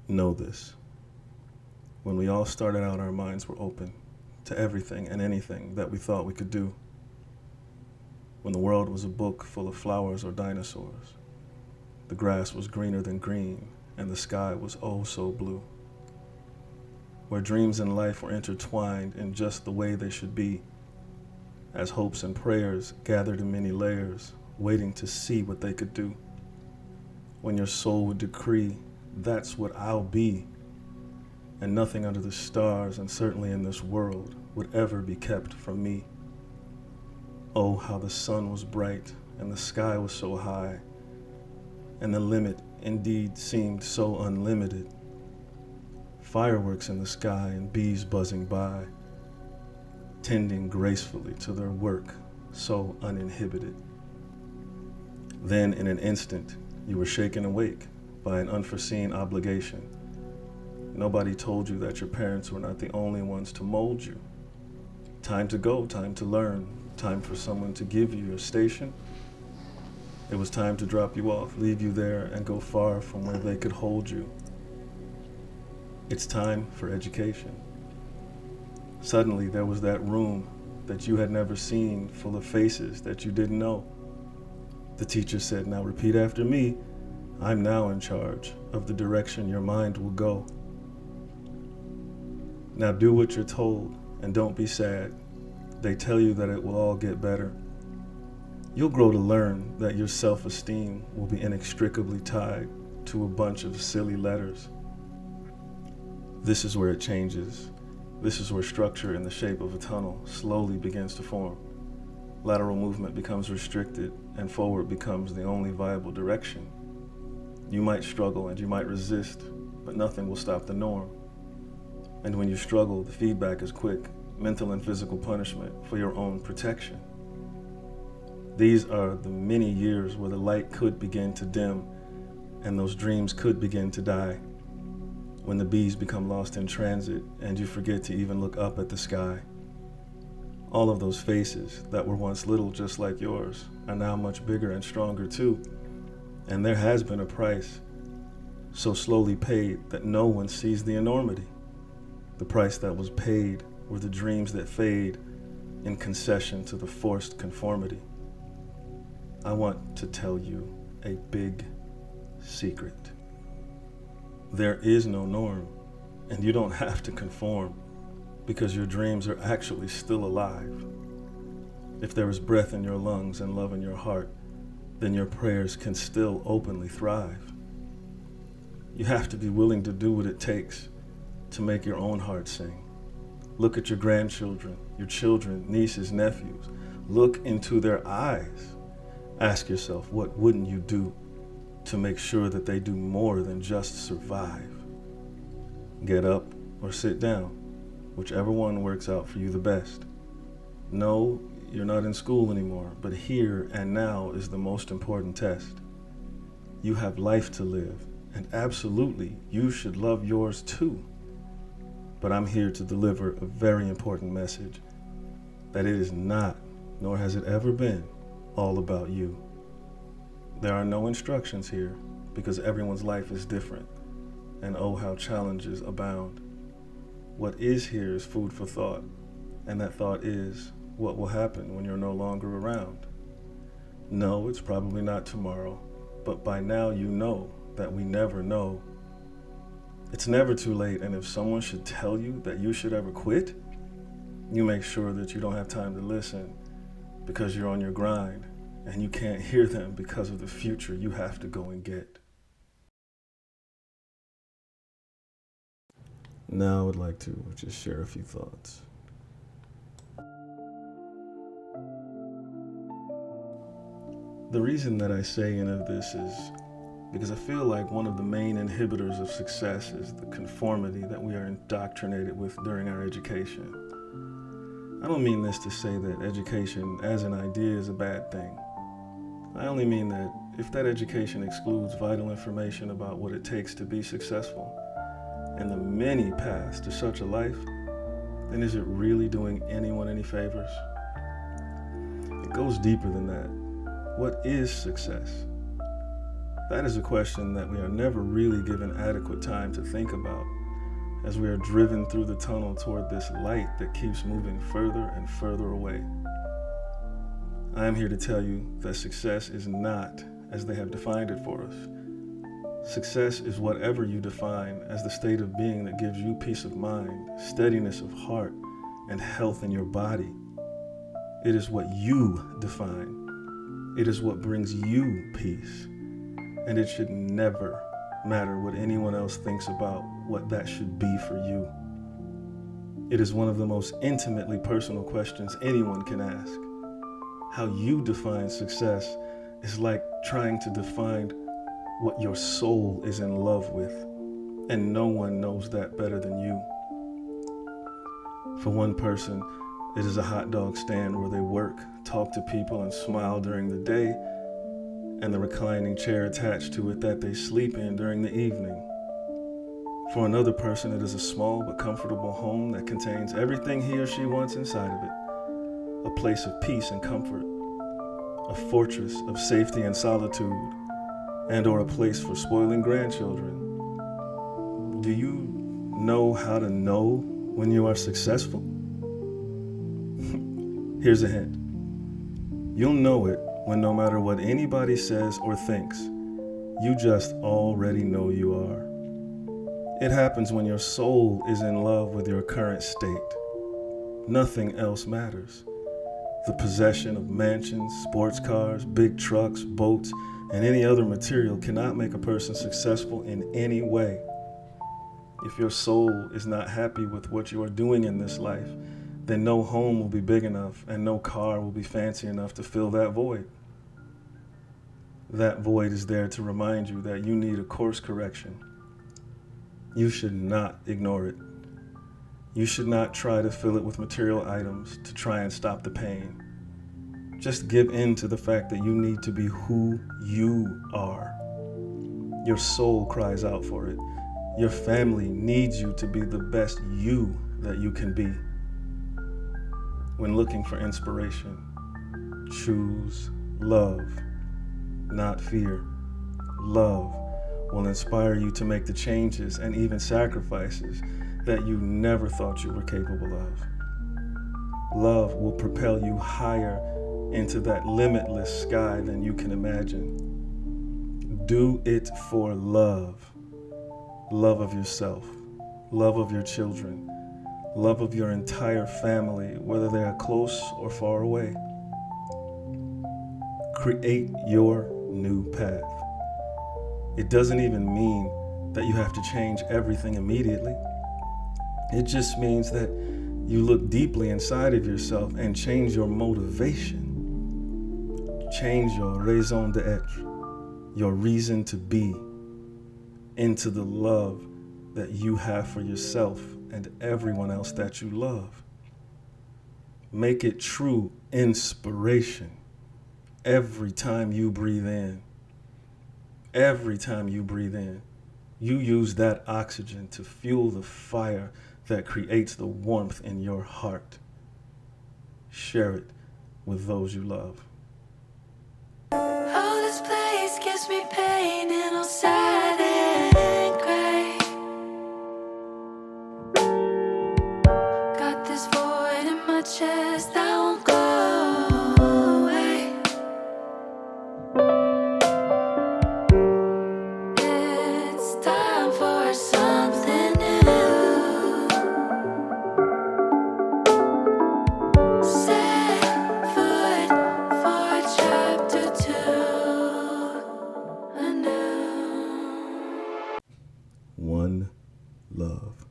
Know this. When we all started out, our minds were open to everything and anything that we thought we could do. When the world was a book full of flowers or dinosaurs, the grass was greener than green, and the sky was oh so blue. Where dreams and life were intertwined in just the way they should be, as hopes and prayers gathered in many layers, waiting to see what they could do. When your soul would decree, that's what I'll be, and nothing under the stars and certainly in this world would ever be kept from me. Oh, how the sun was bright and the sky was so high, and the limit indeed seemed so unlimited. Fireworks in the sky and bees buzzing by, tending gracefully to their work, so uninhibited. Then in an instant, you were shaken awake by an unforeseen obligation. Nobody told you that your parents were not the only ones to mold you. Time to go, time to learn, time for someone to give you your station. It was time to drop you off, leave you there, and go far from where they could hold you. It's time for education. Suddenly, there was that room that you had never seen, full of faces that you didn't know. The teacher said, "Now repeat after me. I'm now in charge of the direction your mind will go. Now do what you're told and don't be sad. They tell you that it will all get better. You'll grow to learn that your self-esteem will be inextricably tied to a bunch of silly letters." This is where it changes. This is where structure in the shape of a tunnel slowly begins to form. Lateral movement becomes restricted and forward becomes the only viable direction. You might struggle and you might resist, but nothing will stop the norm. And when you struggle, the feedback is quick, mental and physical punishment for your own protection. These are the many years where the light could begin to dim and those dreams could begin to die. When the bees become lost in transit and you forget to even look up at the sky. All of those faces that were once little just like yours are now much bigger and stronger too. And there has been a price so slowly paid that no one sees the enormity. The price that was paid were the dreams that fade in concession to the forced conformity. I want to tell you a big secret. There is no norm, and you don't have to conform because your dreams are actually still alive. If there is breath in your lungs and love in your heart, then your prayers can still openly thrive. You have to be willing to do what it takes to make your own heart sing. Look at your grandchildren, your children, nieces, nephews. Look into their eyes. Ask yourself, what wouldn't you do to make sure that they do more than just survive? Get up or sit down, whichever one works out for you the best. No, you're not in school anymore, but here and now is the most important test. You have life to live, and absolutely, you should love yours too. But I'm here to deliver a very important message, that it is not, nor has it ever been, all about you. There are no instructions here because everyone's life is different, and oh, how challenges abound. What is here is food for thought, and that thought is what will happen when you're no longer around. No, it's probably not tomorrow, but by now you know that we never know. It's never too late, and if someone should tell you that you should ever quit, you make sure that you don't have time to listen because you're on your grind and you can't hear them because of the future you have to go and get. Now I would like to just share a few thoughts. The reason that I say any of this is because I feel like one of the main inhibitors of success is the conformity that we are indoctrinated with during our education. I don't mean this to say that education as an idea is a bad thing. I only mean that if that education excludes vital information about what it takes to be successful and the many paths to such a life, then is it really doing anyone any favors? It goes deeper than that. What is success? That is a question that we are never really given adequate time to think about as we are driven through the tunnel toward this light that keeps moving further and further away. I am here to tell you that success is not as they have defined it for us. Success is whatever you define as the state of being that gives you peace of mind, steadiness of heart, and health in your body. It is what you define. It is what brings you peace. And it should never matter what anyone else thinks about what that should be for you. It is one of the most intimately personal questions anyone can ask. How you define success is like trying to define what your soul is in love with, and no one knows that better than you. For one person, it is a hot dog stand where they work, talk to people, and smile during the day, and the reclining chair attached to it that they sleep in during the evening. For another person, it is a small but comfortable home that contains everything he or she wants inside of it. A place of peace and comfort, a fortress of safety and solitude, and or a place for spoiling grandchildren. Do you know how to know when you are successful? Here's a hint. You'll know it when no matter what anybody says or thinks, you just already know you are. It happens when your soul is in love with your current state. Nothing else matters. The possession of mansions, sports cars, big trucks, boats, and any other material cannot make a person successful in any way. If your soul is not happy with what you are doing in this life, then no home will be big enough and no car will be fancy enough to fill that void. That void is there to remind you that you need a course correction. You should not ignore it. You should not try to fill it with material items to try and stop the pain. Just give in to the fact that you need to be who you are. Your soul cries out for it. Your family needs you to be the best you that you can be. When looking for inspiration, choose love, not fear. Love will inspire you to make the changes and even sacrifices that you never thought you were capable of. Love will propel you higher into that limitless sky than you can imagine. Do it for love. Love of yourself, love of your children, love of your entire family, whether they are close or far away. Create your new path. It doesn't even mean that you have to change everything immediately. It just means that you look deeply inside of yourself and change your motivation. Change your raison d'être, your reason to be, into the love that you have for yourself and everyone else that you love. Make it true inspiration every time you breathe in. Every time you breathe in, you use that oxygen to fuel the fire that creates the warmth in your heart. Share it with those you love. Oh, this place gives me pain and all sad and gray. Got this void in my chest that won't go away. It's time for something new. Set foot for chapter 2 anew. One love.